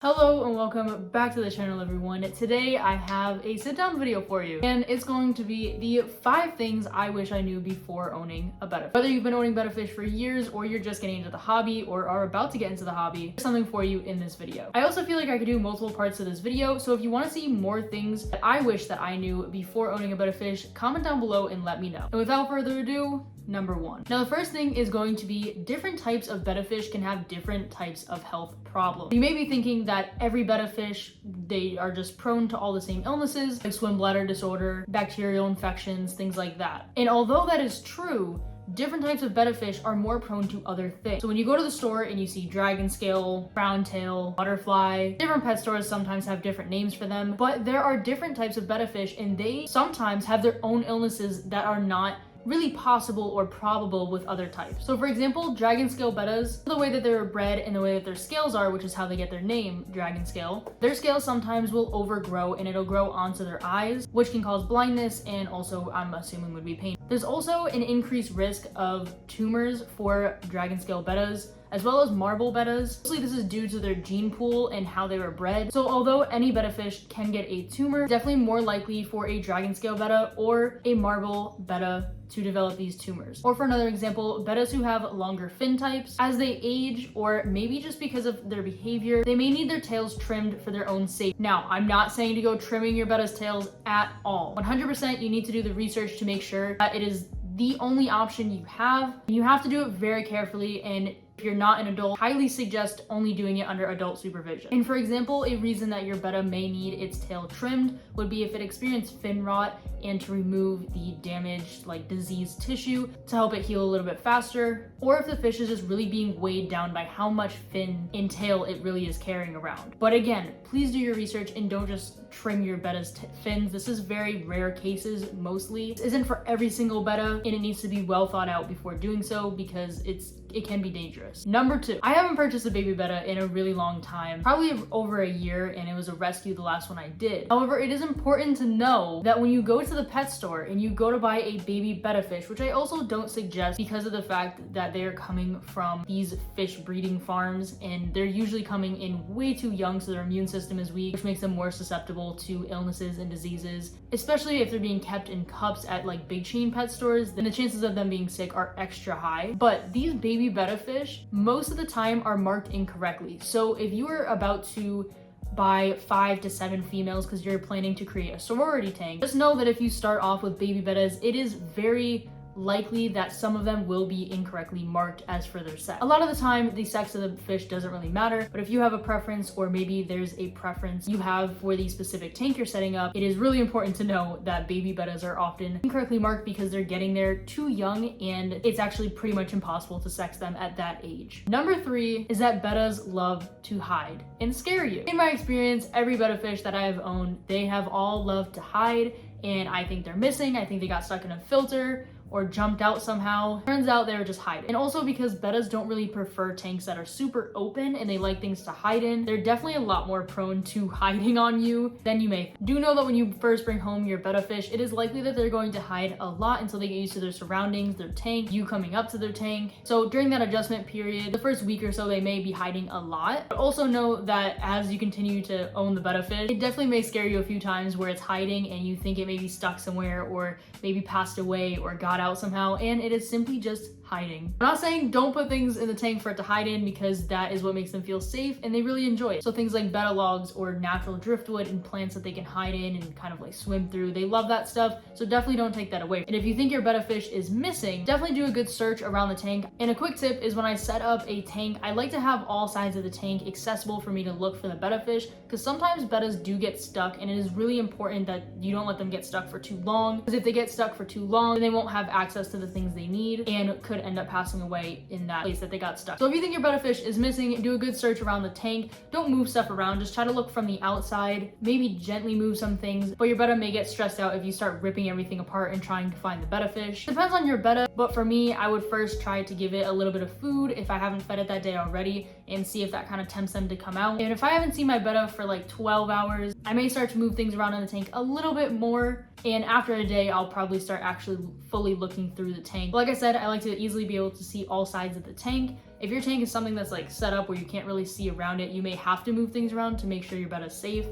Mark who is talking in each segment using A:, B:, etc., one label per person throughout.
A: Hello and welcome back to the channel, everyone. Today I have a sit-down video for you, and it's going to be the 5 things I wish I knew before owning a betta fish. Whether you've been owning betta fish for years or you're just getting into the hobby or are about to get into the hobby, there's something for you in this video. I also feel like I could do multiple parts to this video, so if you want to see more things that I wish that I knew before owning a betta fish, comment down below and let me know. And without further ado, number 1. Now the first thing is going to be different types of betta fish can have different types of health problems. You may be thinking that every betta fish, they are just prone to all the same illnesses like swim bladder disorder, bacterial infections, things like that. And although that is true, different types of betta fish are more prone to other things. So when you go to the store and you see dragon scale, brown tail, butterfly, different pet stores sometimes have different names for them, but there are different types of betta fish and they sometimes have their own illnesses that are not really possible or probable with other types. So for example, dragon scale bettas, the way that they're bred and the way that their scales are, which is how they get their name, dragon scale, their scales sometimes will overgrow and it'll grow onto their eyes, which can cause blindness and also, I'm assuming, would be pain. There's also an increased risk of tumors for dragon scale bettas, as well as marble bettas. Mostly this is due to their gene pool and how they were bred. So although any betta fish can get a tumor, definitely more likely for a dragon scale betta or a marble betta to develop these tumors. Or for another example, bettas who have longer fin types, as they age or maybe just because of their behavior, they may need their tails trimmed for their own safety. Now, I'm not saying to go trimming your betta's tails at all. 100% you need to do the research to make sure that it is the only option you have. You have to do it very carefully, and if you're not an adult, highly suggest only doing it under adult supervision. And for example, a reason that your betta may need its tail trimmed would be if it experienced fin rot and to remove the damaged, diseased tissue to help it heal a little bit faster, or if the fish is just really being weighed down by how much fin and tail it really is carrying around. But again, please do your research and don't just trim your betta's fins. This is very rare cases mostly. This isn't for every single betta, and it needs to be well thought out before doing so because it can be dangerous. Number 2, I haven't purchased a baby betta in a really long time, probably over a year, and it was a rescue, the last one I did. However, it is important to know that when you go to the pet store and you go to buy a baby betta fish, which I also don't suggest because of the fact that they are coming from these fish breeding farms and they're usually coming in way too young, so their immune system is weak, which makes them more susceptible to illnesses and diseases, especially if they're being kept in cups at big chain pet stores. Then the chances of them being sick are extra high. But these baby betta fish most of the time are marked incorrectly. So if you are about to buy 5 to 7 females because you're planning to create a sorority tank, just know that if you start off with baby bettas, it is very likely that some of them will be incorrectly marked as for their sex. A lot of the time, the sex of the fish doesn't really matter, but if you have a preference or maybe there's a preference you have for the specific tank you're setting up, it is really important to know that baby bettas are often incorrectly marked because they're getting there too young and it's actually pretty much impossible to sex them at that age. Number 3 is that bettas love to hide and scare you. In my experience, every betta fish that I have owned, they have all loved to hide, and I think they're missing. I think they got stuck in a filter or jumped out somehow. Turns out they were just hiding. And also because bettas don't really prefer tanks that are super open and they like things to hide in, they're definitely a lot more prone to hiding on you than you may think. Do know that when you first bring home your betta fish, it is likely that they're going to hide a lot until they get used to their surroundings, their tank, you coming up to their tank. So during that adjustment period, the first week or so, they may be hiding a lot. But also know that as you continue to own the betta fish, it definitely may scare you a few times where it's hiding and you think it may be stuck somewhere or maybe passed away or got out somehow, and it is simply just hiding. I'm not saying don't put things in the tank for it to hide in because that is what makes them feel safe and they really enjoy it. So things like betta logs or natural driftwood and plants that they can hide in and kind of swim through, they love that stuff, so definitely don't take that away. And if you think your betta fish is missing, definitely do a good search around the tank. And a quick tip is when I set up a tank, I like to have all sides of the tank accessible for me to look for the betta fish because sometimes bettas do get stuck and it is really important that you don't let them get stuck for too long, because if they get stuck for too long, then they won't have access to the things they need and could end up passing away in that place that they got stuck. So if you think your betta fish is missing, do a good search around the tank. Don't move stuff around, just try to look from the outside, maybe gently move some things, but your betta may get stressed out if you start ripping everything apart and trying to find the betta fish. Depends on your betta, but for me, I would first try to give it a little bit of food if I haven't fed it that day already and see if that kind of tempts them to come out. And if I haven't seen my betta for 12 hours, I may start to move things around in the tank a little bit more, and after a day, I'll probably start actually fully looking through the tank. Like I said, I like to easily be able to see all sides of the tank, If your tank is something that's like set up where you can't really see around it, you may have to move things around to make sure your Betta's safe.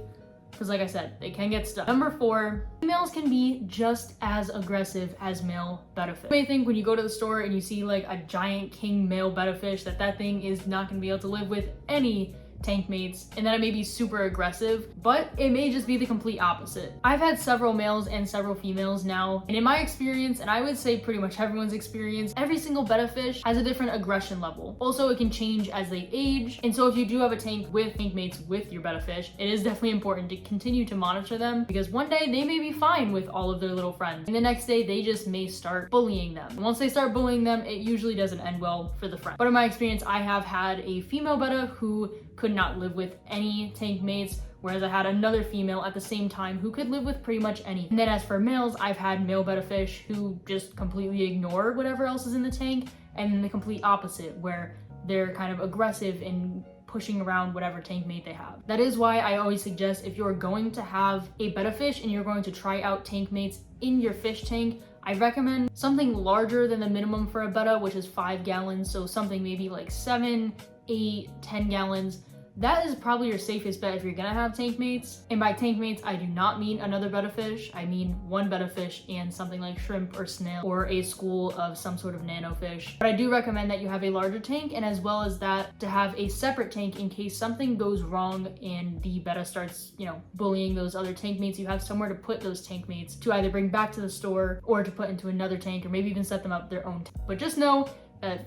A: Because like I said, they can get stuck. Number 4, females can be just as aggressive as male betta fish. You may think when you go to the store and you see like a giant king male betta fish that thing is not going to be able to live with any tank mates and that it may be super aggressive, but it may just be the complete opposite. I've had several males and several females now, and in my experience, and I would say pretty much everyone's experience, every single betta fish has a different aggression level. Also, it can change as they age, and so if you do have a tank with tank mates with your betta fish, it is definitely important to continue to monitor them, because one day they may be fine with all of their little friends, and the next day they just may start bullying them. And once they start bullying them, it usually doesn't end well for the friend. But in my experience, I have had a female betta who could not live with any tank mates, whereas I had another female at the same time who could live with pretty much any. And then as for males, I've had male betta fish who just completely ignore whatever else is in the tank, and then the complete opposite, where they're kind of aggressive in pushing around whatever tank mate they have. That is why I always suggest, if you're going to have a betta fish and you're going to try out tank mates in your fish tank, I recommend something larger than the minimum for a betta, which is 5 gallons. So something maybe like 7, 8, 10 gallons. That is probably your safest bet if you're gonna have tank mates. And by tank mates, I do not mean another betta fish. I mean one betta fish and something like shrimp or snail or a school of some sort of nano fish. But I do recommend that you have a larger tank, and as well as that, to have a separate tank in case something goes wrong and the betta starts, bullying those other tank mates. You have somewhere to put those tank mates to either bring back to the store or to put into another tank, or maybe even set them up their own tank. But just know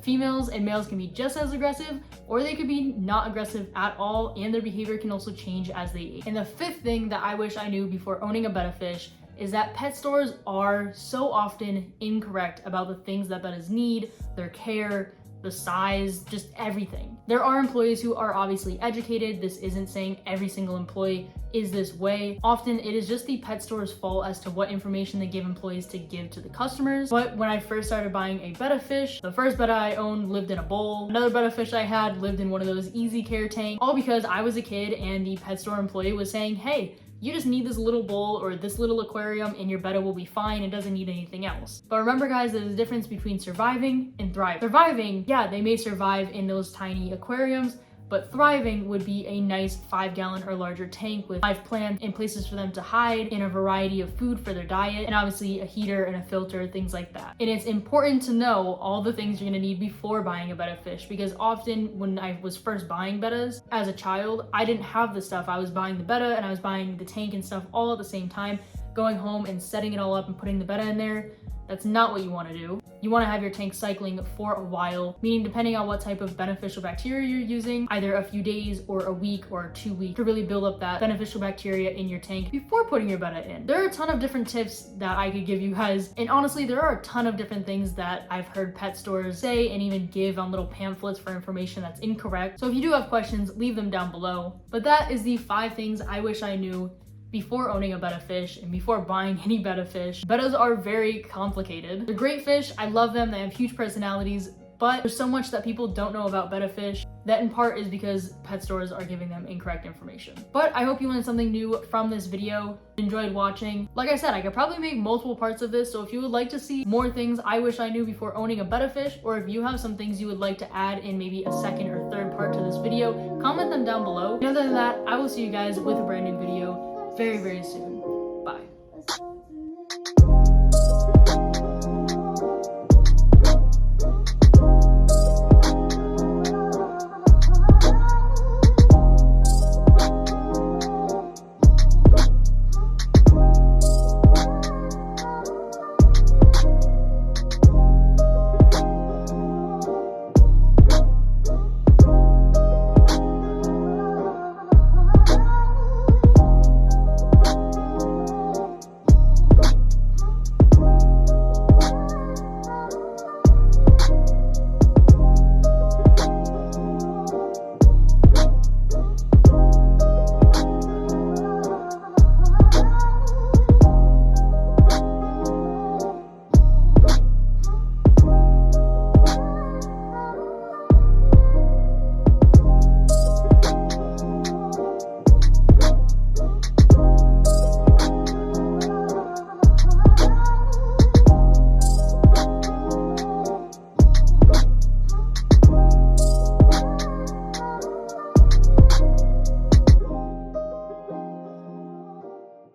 A: females and males can be just as aggressive, or they could be not aggressive at all, and their behavior can also change as they age. And the 5th thing that I wish I knew before owning a betta fish is that pet stores are so often incorrect about the things that bettas need, their care, the size, just everything. There are employees who are obviously educated. This isn't saying every single employee is this way. Often it is just the pet store's fault as to what information they give employees to give to the customers. But when I first started buying a betta fish, the first betta I owned lived in a bowl. Another betta fish I had lived in one of those easy care tanks, all because I was a kid and the pet store employee was saying, hey, you just need this little bowl or this little aquarium and your betta will be fine. It doesn't need anything else. But remember guys, there's a difference between surviving and thriving. Surviving, yeah, they may survive in those tiny aquariums, but thriving would be a nice 5-gallon or larger tank with live plants and places for them to hide, in a variety of food for their diet, and obviously a heater and a filter, things like that. And it's important to know all the things you're gonna need before buying a betta fish, because often when I was first buying bettas as a child, I didn't have the stuff. I was buying the betta and I was buying the tank and stuff all at the same time, going home and setting it all up and putting the betta in there. That's not what you want to do. You want to have your tank cycling for a while, meaning depending on what type of beneficial bacteria you're using, either a few days or a week or 2 weeks to really build up that beneficial bacteria in your tank before putting your betta in. There are a ton of different tips that I could give you guys, and honestly, there are a ton of different things that I've heard pet stores say and even give on little pamphlets for information that's incorrect. So if you do have questions, leave them down below. But that is the 5 things I wish I knew before owning a betta fish and before buying any betta fish. Bettas are very complicated. They're great fish, I love them, they have huge personalities, but there's so much that people don't know about betta fish. That in part is because pet stores are giving them incorrect information. But I hope you learned something new from this video, enjoyed watching. Like I said, I could probably make multiple parts of this, so if you would like to see more things I wish I knew before owning a betta fish, or if you have some things you would like to add in maybe a 2nd or 3rd part to this video, comment them down below. And other than that, I will see you guys with a brand new video very, very soon.